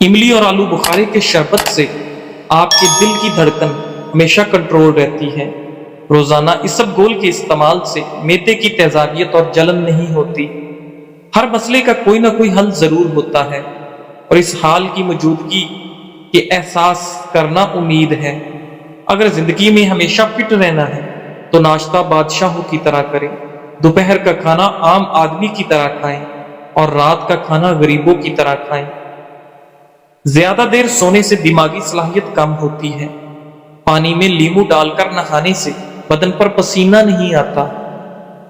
املی اور آلو بخارے کے شربت سے آپ کے دل کی دھڑکن ہمیشہ کنٹرول رہتی ہے۔ روزانہ اسب گول کے استعمال سے معدے کی تیزابیت اور جلن نہیں ہوتی۔ ہر مسئلے کا کوئی نہ کوئی حل ضرور ہوتا ہے، اور اس حال کی موجودگی کے احساس کرنا امید ہے۔ اگر زندگی میں ہمیشہ فٹ رہنا ہے تو ناشتہ بادشاہوں کی طرح کریں، دوپہر کا کھانا عام آدمی کی طرح کھائیں، اور رات کا کھانا غریبوں کی طرح کھائیں۔ زیادہ دیر سونے سے دماغی صلاحیت کم ہوتی ہے۔ پانی میں لیمو ڈال کر نہانے سے بدن پر پسینہ نہیں آتا۔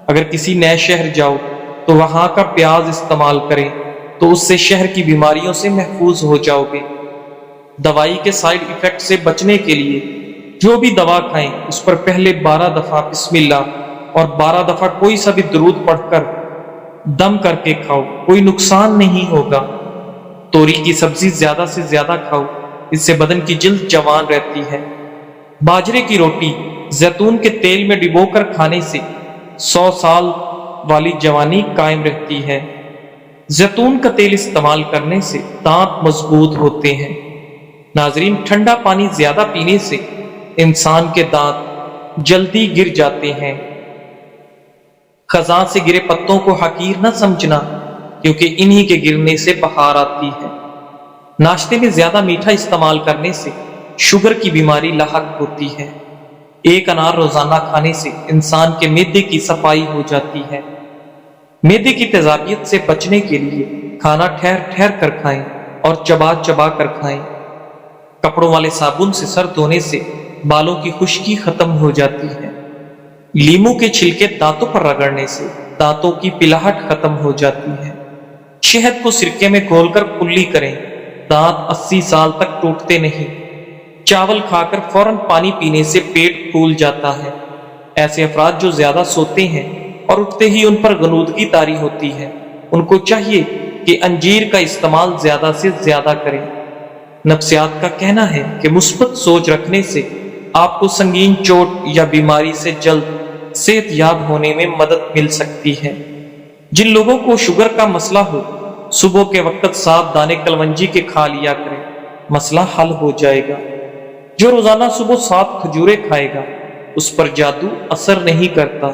اگر کسی نئے شہر جاؤ تو وہاں کا پیاز استعمال کریں تو اس سے شہر کی بیماریوں سے محفوظ ہو جاؤ گے۔ دوائی کے سائیڈ ایفیکٹ سے بچنے کے لیے جو بھی دوا کھائیں اس پر پہلے 12 دفعہ بسم اللہ اور 12 دفعہ کوئی سا بھی درود پڑھ کر دم کر کے کھاؤ، کوئی نقصان نہیں ہوگا۔ توری کی سبزی زیادہ سے زیادہ کھاؤ، اس سے بدن کی جلد جوان رہتی ہے۔ باجرے کی روٹی زیتون کے تیل میں ڈبو کر کھانے سے 100 سال والی جوانی قائم رہتی ہے۔ زیتون کا تیل استعمال کرنے سے دانت مضبوط ہوتے ہیں۔ ناظرین، ٹھنڈا پانی زیادہ پینے سے انسان کے دانت جلدی گر جاتے ہیں۔ خزاں سے گرے پتوں کو حقیر نہ سمجھنا، کیونکہ انہی کے گرنے سے بہار آتی ہے۔ ناشتے میں زیادہ میٹھا استعمال کرنے سے شوگر کی بیماری لاحق ہوتی ہے۔ ایک انار روزانہ کھانے سے انسان کے معدے کی صفائی ہو جاتی ہے۔ معدے کی تیزابیت سے بچنے کے لیے کھانا ٹھہر ٹھہر کر کھائیں اور چبا چبا کر کھائیں۔ کپڑوں والے صابن سے سر دھونے سے بالوں کی خشکی ختم ہو جاتی ہے۔ لیمو کے چھلکے دانتوں پر رگڑنے سے دانتوں کی پلاہٹ ختم ہو جاتی ہے۔ شہد کو سرکے میں گھول کر کلی کریں، دانت 80 سال تک ٹوٹتے نہیں۔ چاول کھا کر فوراً پانی پینے سے پیٹ پھول جاتا ہے۔ ایسے افراد جو زیادہ سوتے ہیں اور اٹھتے ہی ان پر غنودگی طاری ہوتی ہے، ان کو چاہیے کہ انجیر کا استعمال زیادہ سے زیادہ کریں۔ نفسیات کا کہنا ہے کہ مثبت سوچ رکھنے سے آپ کو سنگین چوٹ یا بیماری سے جلد صحت یاب ہونے میں مدد مل سکتی ہے۔ جن لوگوں کو شوگر کا مسئلہ ہو، صبح کے وقت 7 دانے کلونجی کے کھا لیا کریں، مسئلہ حل ہو جائے گا۔ جو روزانہ صبح 7 کھجوریں کھائے گا اس پر جادو اثر نہیں کرتا۔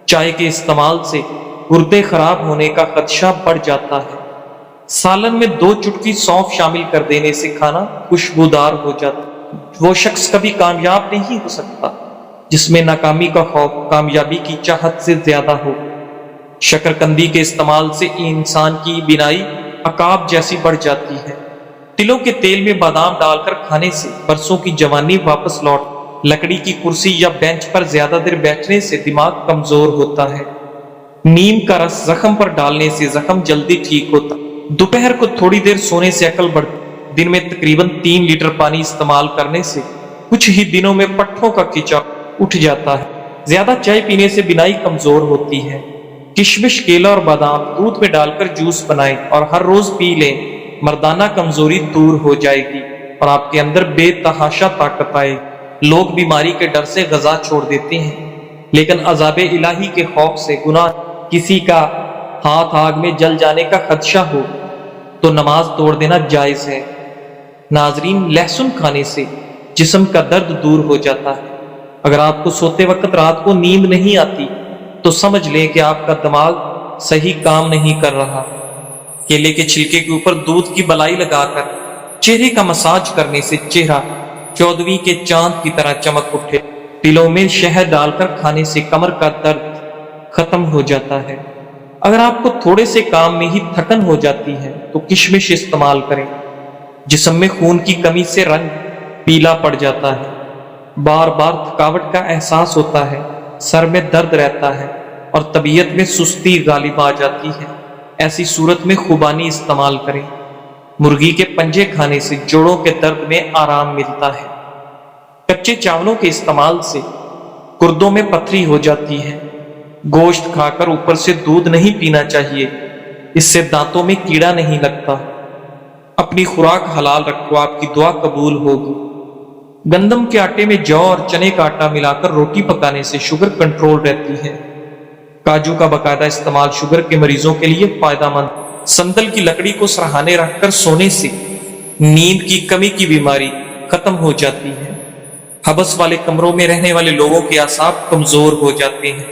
چائے کے استعمال سے گردے خراب ہونے کا خدشہ بڑھ جاتا ہے۔ سالن میں 2 چٹکی سونف شامل کر دینے سے کھانا خوشبودار ہو جاتا ہے۔ وہ شخص کبھی کامیاب نہیں ہو سکتا جس میں ناکامی کا خوف کامیابی کی چاہت سے زیادہ ہو۔ شکرکندی کے استعمال سے انسان کی بینائی عقاب جیسی بڑھ جاتی ہے۔ تلوں کے تیل میں بادام ڈال کر کھانے سے برسوں کی جوانی واپس لوٹ۔ لکڑی کی کرسی یا بینچ پر زیادہ دیر بیٹھنے سے دماغ کمزور ہوتا ہے۔ نیم کا رس زخم پر ڈالنے سے زخم جلدی ٹھیک ہوتا ہے۔ دوپہر کو تھوڑی دیر سونے سے عقل بڑھتی۔ دن میں تقریباً 3 لیٹر پانی استعمال کرنے سے کچھ ہی دنوں میں پٹھوں کا کھچاؤ اٹھ جاتا ہے۔ زیادہ چائے پینے سے بینائی کمزور ہوتی ہے۔ کشمش، کیلا اور بادام دودھ میں ڈال کر جوس بنائیں اور ہر روز پی لیں، مردانہ کمزوری دور ہو جائے گی اور آپ کے اندر بے تحاشا طاقت آئے گی۔ لوگ بیماری کے ڈر سے غذا چھوڑ دیتے ہیں، لیکن عذاب الہی کے خوف سے گناہ کسی کا ہاتھ آگ میں جل جانے کا خدشہ ہو تو نماز توڑ دینا جائز ہے۔ ناظرین، لہسن کھانے سے جسم کا درد دور ہو جاتا ہے۔ اگر آپ کو سوتے وقت رات کو نیند نہیں آتی تو سمجھ لیں کہ آپ کا دماغ صحیح کام نہیں کر رہا۔ کیلے کے چھلکے کے اوپر دودھ کی بلائی لگا کر چہرے کا مساج کرنے سے چہرہ 14ویں کے چاند کی طرح چمک اٹھے۔ تلوں میں شہد ڈال کر کھانے سے کمر کا درد ختم ہو جاتا ہے۔ اگر آپ کو تھوڑے سے کام میں ہی تھکن ہو جاتی ہے تو کشمش استعمال کریں۔ جسم میں خون کی کمی سے رنگ پیلا پڑ جاتا ہے، بار بار تھکاوٹ کا احساس ہوتا ہے، سر میں درد رہتا ہے اور طبیعت میں سستی غالب آ جاتی ہے۔ ایسی صورت میں خوبانی استعمال کریں۔ مرغی کے پنجے کھانے سے جوڑوں کے درد میں آرام ملتا ہے۔ کچے چاولوں کے استعمال سے گردوں میں پتھری ہو جاتی ہے۔ گوشت کھا کر اوپر سے دودھ نہیں پینا چاہیے، اس سے دانتوں میں کیڑا نہیں لگتا۔ اپنی خوراک حلال رکھو، آپ کی دعا قبول ہوگی۔ گندم کے آٹے میں جو اور چنے کا آٹا ملا کر روٹی پکانے سے شوگر کنٹرول رہتی ہے۔ کاجو کا باقاعدہ استعمال شوگر کے مریضوں کے لیے فائدہ مند۔ سندل کی لکڑی کو سرہانے رکھ کر سونے سے نیند کی کمی کی بیماری ختم ہو جاتی ہے۔ حبس والے کمروں میں رہنے والے لوگوں کے اعصاب کمزور ہو جاتے ہیں۔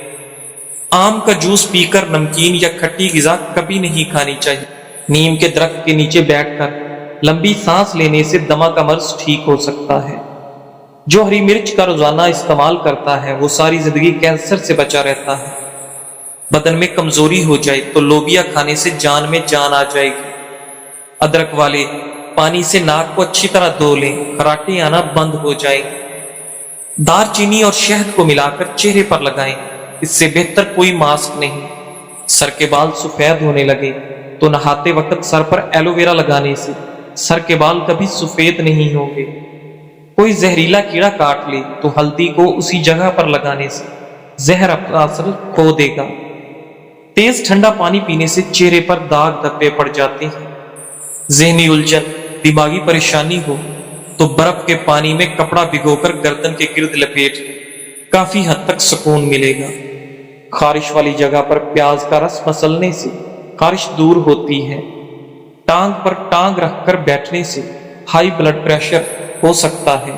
آم کا جوس پی کر نمکین یا کھٹی غذا کبھی نہیں کھانی چاہیے۔ نیم کے درخت کے نیچے بیٹھ کر لمبی سانس لینے سے دمہ کا مرض ٹھیک ہو سکتا ہے۔ جو ہری مرچ کا روزانہ استعمال کرتا ہے وہ ساری زندگی کینسر سے بچا رہتا ہے۔ بدن میں کمزوری ہو جائے تو لوبیا کھانے سے جان میں جان آ جائے گی۔ ادرک والے پانی سے ناک کو اچھی طرح دھو لیں، خراٹے آنا بند ہو جائیں۔ دار چینی اور شہد کو ملا کر چہرے پر لگائیں، اس سے بہتر کوئی ماسک نہیں۔ سر کے بال سفید ہونے لگے تو نہاتے وقت سر پر ایلو ویرا لگانے سے سر کے بال کبھی سفید نہیں ہوں گے۔ کوئی زہریلا کیڑا کاٹ لے تو ہلدی کو اسی جگہ پر لگانے سے زہر اپنا اثر کھو دے گا۔ تیز ٹھنڈا پانی پینے سے چہرے پر داغ دھبے پڑ جاتے ہیں۔ ذہنی الجھن، دماغی پریشانی ہو تو برف کے پانی میں کپڑا بھگو کر گردن کے گرد لپیٹ کافی حد تک سکون ملے گا۔ خارش والی جگہ پر پیاز کا رس مسلنے سے خارش دور ہوتی ہے۔ ٹانگ پر ٹانگ رکھ کر بیٹھنے سے ہائی بلڈ پریشر ہو سکتا ہے۔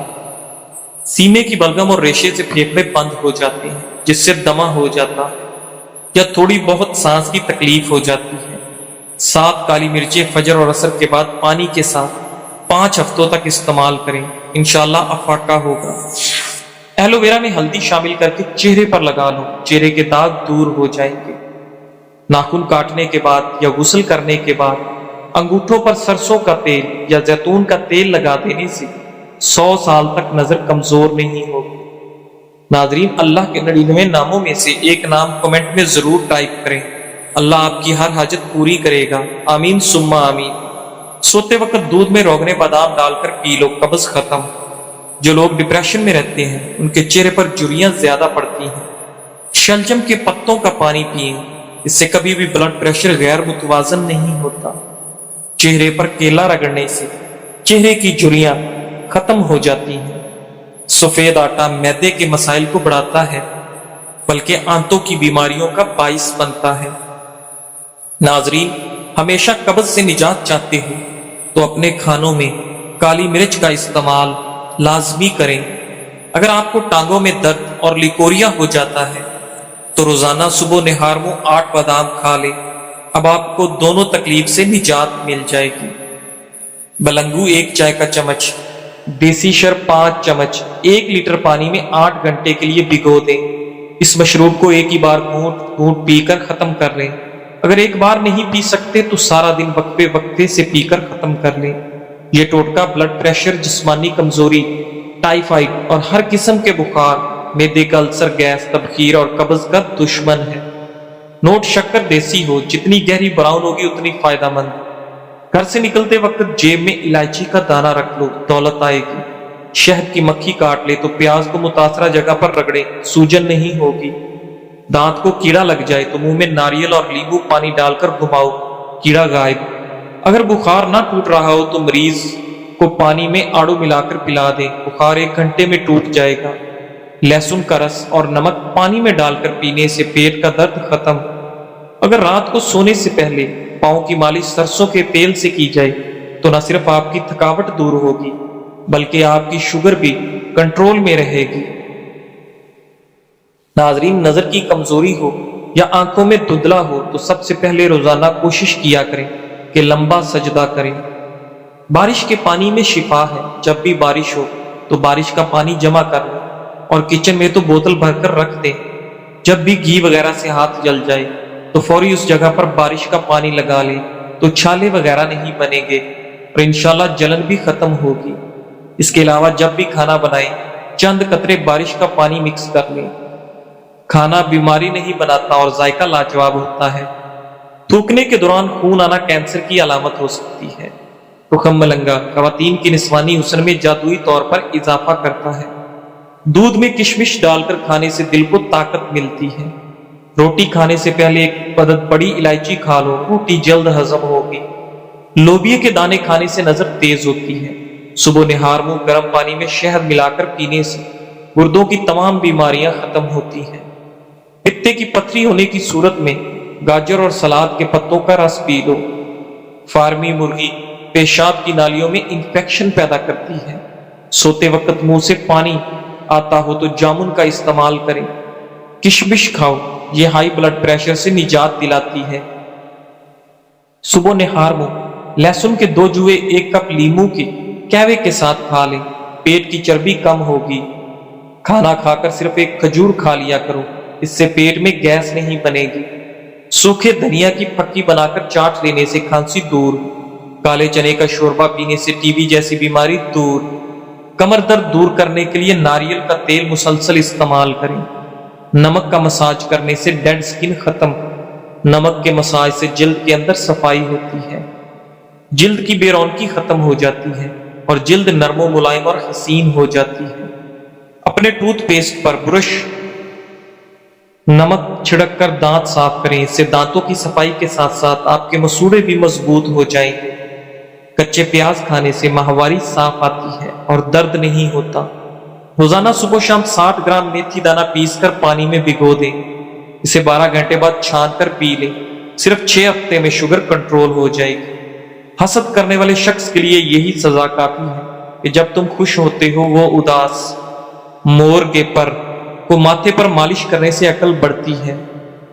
سینے کی بلغم اور ریشے سے پھیپھڑے بند ہو جاتے ہیں جس سے دمہ ہو جاتا ہے یا تھوڑی بہت سانس کی تکلیف ہو جاتی ہے۔ 7 کالی مرچیں فجر اور عصر کے بعد پانی کے ساتھ 5 ہفتوں تک استعمال کریں، انشاءاللہ افاقہ ہوگا۔ ایلو ویرا میں ہلدی شامل کر کے چہرے پر لگا لو، چہرے کے داغ دور ہو جائیں گے۔ ناخن کاٹنے کے بعد یا غسل کرنے کے بعد انگوٹھوں پر سرسوں کا تیل یا زیتون کا تیل لگا دینے سے 100 سال تک نظر کمزور نہیں ہوگی۔ ناظرین، اللہ کے 99 ناموں میں سے ایک نام کمنٹ میں ضرور ٹائپ کریں۔ اللہ آپ کی ہر حاجت پوری کرے گا، آمین ثم آمین۔ سوتے وقت دودھ میں روغن بادام ڈال کر پی لو، قبض ختم۔ جو لوگ ڈپریشن میں رہتے ہیں ان کے چہرے پر جھریاں زیادہ پڑتی ہیں۔ شلجم کے پتوں کا پانی پئیں، اس سے کبھی بھی بلڈ پریشر غیر متوازن نہیں ہوتا۔ چہرے پر کیلا رگڑنے سے چہرے کی جھریاں ختم ہو جاتی ہیں۔ سفید آٹا معدے کے مسائل کو بڑھاتا ہے بلکہ آنتوں کی بیماریوں کا باعث بنتا ہے۔ ناظرین، ہمیشہ قبض سے نجات چاہتے ہو تو اپنے کھانوں میں کالی مرچ کا استعمال لازمی کریں۔ اگر آپ کو ٹانگوں میں درد اور لیکوریا ہو جاتا ہے تو روزانہ صبح نہار میں 8 بادام کھا لیں، اب آپ کو دونوں تکلیف سے نجات مل جائے گی۔ بلنگو 1 چائے کا چمچ، دیسی شرب 5 چمچ 1 لیٹر پانی میں 8 گھنٹے کے لیے بھگو دیں۔ اس مشروب کو ایک ہی بار گھونٹ گھونٹ پی کر ختم کر لیں۔ اگر ایک بار نہیں پی سکتے تو سارا دن وقفے وقفے سے پی کر ختم کر لیں۔ یہ ٹوٹکا بلڈ پریشر، جسمانی کمزوری، ٹائیفائڈ اور ہر قسم کے بخار، معدے کا السر، گیس، تبخیر اور قبض کا دشمن ہے۔ نوٹ شکر دیسی ہو، جتنی گہری براؤن ہوگی اتنی فائدہ مند۔ گھر سے نکلتے وقت جیب میں الائچی کا دانہ رکھ لو، دولت آئے گی۔ شہد کی مکھی کاٹ لے تو پیاز کو متاثرہ جگہ پر رگڑے، سوجن نہیں ہوگی۔ دانت کو کیڑا لگ جائے تو منہ میں ناریل اور لیمبو پانی ڈال کر گھماؤ، کیڑا غائب۔ اگر بخار نہ ٹوٹ رہا ہو تو مریض کو پانی میں آڑو ملا کر پلا دیں، بخار 1 گھنٹے میں ٹوٹ جائے گا۔ لہسن کا رس اور نمک پانی میں ڈال کر پینے سے پیٹ کا درد ختم۔ اگر رات کو سونے سے پہلے پاؤں کی مالش سرسوں کے تیل سے کی جائے تو نہ صرف آپ کی تھکاوٹ دور ہوگی بلکہ آپ کی شوگر بھی کنٹرول میں رہے گی۔ ناظرین، نظر کی کمزوری ہو یا آنکھوں میں دھندلا ہو تو سب سے پہلے روزانہ کوشش کیا کریں کہ لمبا سجدہ کریں۔ بارش کے پانی میں شفا ہے، جب بھی بارش ہو تو بارش کا پانی جمع کر لیں اور کچن میں تو بوتل بھر کر رکھ دیں۔ جب بھی گھی وغیرہ سے ہاتھ جل جائے تو فوری اس جگہ پر بارش کا پانی لگا لیں تو چھالے وغیرہ نہیں بنیں گے اور انشاءاللہ جلن بھی ختم ہوگی۔ اس کے علاوہ جب بھی کھانا بنائیں چند قطرے بارش کا پانی مکس کر لیں۔ کھانا بیماری نہیں بناتا اور ذائقہ لاجواب ہوتا ہے۔ تھوکنے کے دوران خون آنا کینسر کی علامت ہو سکتی ہے۔ رخم ملنگا خواتین کی نسوانی حسن میں جادوئی طور پر اضافہ کرتا ہے۔ دودھ میں کشمش ڈال کر کھانے سے دل کو طاقت ملتی ہے۔ روٹی کھانے سے پہلے 1 عدد بڑی الائچی کھا لو، روٹی جلد ہضم ہوگی۔ لوبیا کے دانے کھانے سے نظر تیز ہوتی ہے۔ صبح نہار منہ گرم پانی میں شہد ملا کر پینے سے گردوں کی تمام بیماریاں ختم ہوتی ہیں۔ پتے کی پتھری ہونے کی صورت میں گاجر اور سلاد کے پتوں کا رس پی لو۔ فارمی مرغی پیشاب کی نالیوں میں انفیکشن پیدا کرتی ہے۔ سوتے وقت منہ سے پانی آتا ہو تو جامن کا استعمال کریں۔ کشمش کھاؤ، یہ ہائی بلڈ پریشر سے نجات دلاتی ہے۔ صبح نہار منہ لہسن کے 2 جوئے 1 کپ لیموں کے قہوے کے ساتھ کھا لیں، پیٹ کی چربی کم ہوگی۔ کھانا کھا کر صرف 1 کھجور کھا لیا کرو، اس سے پیٹ میں گیس نہیں بنے گی۔ سوکھے دھنیا کی پھکی بنا کر چاٹ لینے سے کھانسی دور۔ کالے چنے کا شوربہ پینے سے ٹی بی جیسی بیماری دور۔ کمر درد دور کرنے کے لیے ناریل کا تیل مسلسل استعمال کریں۔ نمک کا مساج کرنے سے ڈیڈ سکن ختم۔ نمک کے مساج سے جلد کے اندر صفائی ہوتی ہے، جلد کی بے رونقی ختم ہو جاتی ہے اور جلد نرم و ملائم اور حسین ہو جاتی ہے۔ اپنے ٹوتھ پیسٹ پر برش نمک چھڑک کر دانت صاف کریں، اس سے دانتوں کی صفائی کے ساتھ ساتھ آپ کے مسوڑے بھی مضبوط ہو جائیں گے۔ کچے پیاز کھانے سے ماہواری صاف آتی ہے اور درد نہیں ہوتا۔ روزانہ صبح و شام 60 گرام میتھی دانہ پیس کر پانی میں بھگو دیں، اسے 12 گھنٹے بعد چھان کر پی لیں۔ صرف 6 ہفتے میں شوگر کنٹرول ہو جائے گی۔ حسد کرنے والے شخص کے لیے یہی سزا کافی ہے کہ جب تم خوش ہوتے ہو وہ اداس۔ مور کے پر کو ماتھے پر مالش کرنے سے عقل بڑھتی ہے۔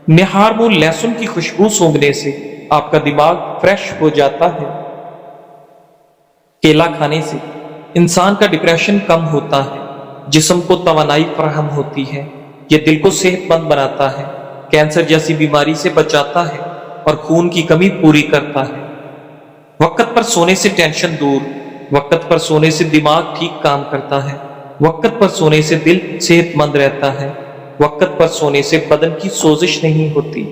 نہار منہ لہسن کی خوشبو سونگھنے سے آپ کا دماغ فریش ہو جاتا ہے۔ کیلا کھانے سے انسان کا ڈپریشن کم ہوتا ہے، جسم کو توانائی فراہم ہوتی ہے، یہ دل کو صحت مند بناتا ہے، کینسر جیسی بیماری سے بچاتا ہے اور خون کی کمی پوری کرتا ہے۔ وقت پر سونے سے ٹینشن دور، وقت پر سونے سے دماغ ٹھیک کام کرتا ہے، وقت پر سونے سے دل صحت مند رہتا ہے، وقت پر سونے سے بدن کی سوزش نہیں ہوتی۔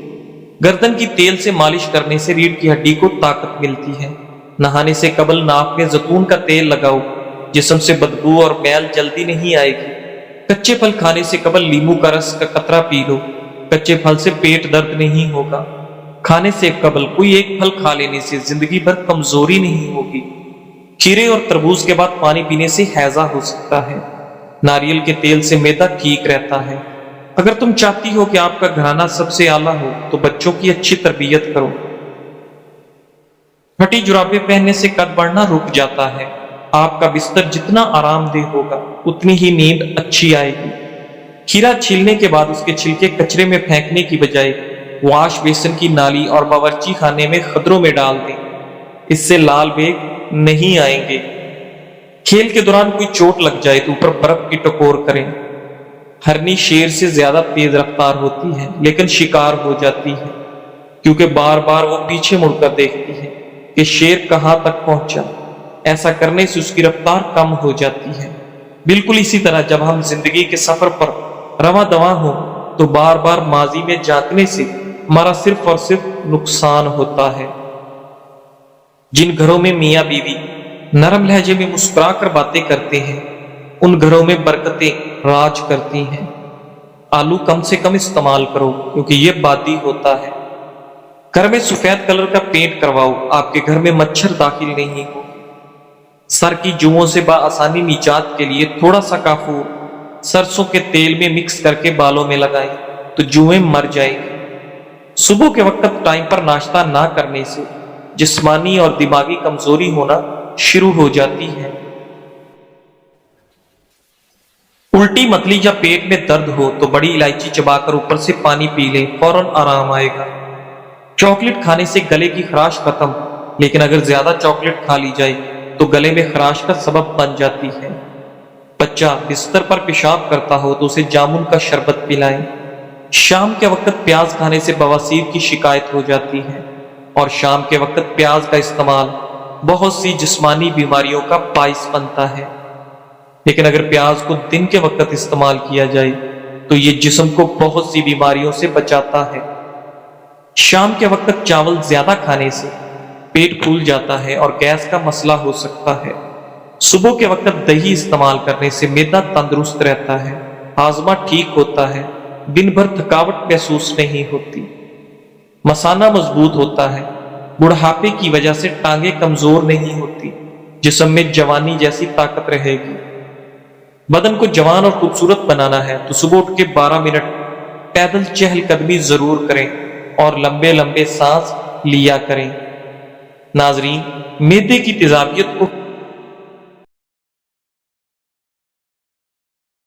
گردن کی تیل سے مالش کرنے سے ریڑھ کی ہڈی کو طاقت ملتی ہے۔ نہانے سے قبل ناک میں زیتون کا تیل لگاؤ، جسم سے بدبو اور میل جلدی نہیں آئے گی۔ کچے پھل کھانے سے قبل لیموں کا رس کا قطرہ پی لو، کچے پھل سے پیٹ درد نہیں ہوگا۔ کھانے سے قبل کوئی ایک پھل کھا لینے سے زندگی بھر کمزوری نہیں ہوگی۔ کھیرے اور تربوز کے بعد پانی پینے سے ہیضہ ہو سکتا ہے۔ ناریل کے تیل سے معدہ ٹھیک رہتا ہے۔ اگر تم چاہتی ہو کہ آپ کا گھرانہ سب سے اعلیٰ ہو تو بچوں کی اچھی تربیت کرو۔ پھٹی جرابیں پہننے سے قد بڑھنا رک جاتا ہے۔ آپ کا بستر جتنا آرام دہ ہوگا اتنی ہی نیند اچھی آئے گی۔ کھیرا چھیلنے کے بعد اس کے چھلکے کچرے میں پھینکنے کی بجائے واش بیسن کی نالی اور باورچی خانے میں خدروں میں ڈال دیں، اس سے لال بیگ نہیں آئیں گے۔ کھیل کے دوران کوئی چوٹ لگ جائے تو اوپر برف کی ٹکور کریں۔ ہرنی شیر سے زیادہ تیز رفتار ہوتی ہے لیکن شکار ہو جاتی ہے، کیونکہ بار بار وہ پیچھے مڑ کر دیکھتی ہے کہ شیر کہاں تک پہنچا۔ ایسا کرنے سے اس کی رفتار کم ہو جاتی ہے۔ بالکل اسی طرح جب ہم زندگی کے سفر پر رواں دواں ہوں تو بار بار ماضی میں جھانکنے سے ہمارا صرف اور صرف نقصان ہوتا ہے۔ جن گھروں میں میاں بیوی نرم لہجے میں مسکرا کر باتیں کرتے ہیں ان گھروں میں برکتیں راج کرتی ہیں۔ آلو کم سے کم استعمال کرو کیونکہ یہ بادی ہوتا ہے۔ گھر میں سفید کلر کا پینٹ کرواؤ، آپ کے گھر میں مچھر داخل نہیں ہو۔ سر کی جوؤں سے بآسانی نجات کے لیے تھوڑا سا کافور سرسوں کے تیل میں مکس کر کے بالوں میں لگائیں تو جوئیں مر جائیں گی۔ صبح کے وقت ٹائم پر ناشتہ نہ کرنے سے جسمانی اور دماغی کمزوری ہونا شروع ہو جاتی ہے۔ الٹی متلی یا پیٹ میں درد ہو تو بڑی الائچی چبا کر اوپر سے پانی پی لیں، فوراً آرام آئے گا۔ چاکلیٹ کھانے سے گلے کی خراش ختم، لیکن اگر زیادہ چاکلیٹ کھا لی جائے تو گلے میں خراش کا سبب بن جاتی ہے۔ بچہ بستر پر پیشاب کرتا ہو تو اسے جامن کا شربت پلائیں۔ شام کے وقت پیاز کھانے سے بواسیر کی شکایت ہو جاتی ہے اور شام کے وقت پیاز کا استعمال بہت سی جسمانی بیماریوں کا باعث بنتا ہے، لیکن اگر پیاز کو دن کے وقت استعمال کیا جائے تو یہ جسم کو بہت سی بیماریوں سے بچاتا ہے۔ شام کے وقت چاول زیادہ کھانے سے پیٹ پھول جاتا ہے اور گیس کا مسئلہ ہو سکتا ہے۔ صبح کے وقت دہی استعمال کرنے سے معدہ تندرست رہتا ہے، ہاضمہ ٹھیک ہوتا ہے، دن بھر تھکاوٹ محسوس نہیں ہوتی، مثانہ مضبوط ہوتا ہے، بڑھاپے کی وجہ سے ٹانگیں کمزور نہیں ہوتی، جسم میں جوانی جیسی طاقت رہے گی۔ بدن کو جوان اور خوبصورت بنانا ہے تو صبح اٹھ کے 12 منٹ پیدل چہل قدمی ضرور کریں اور لمبے لمبے سانس لیا کریں۔ ناظرین، میدے کی تیزابیت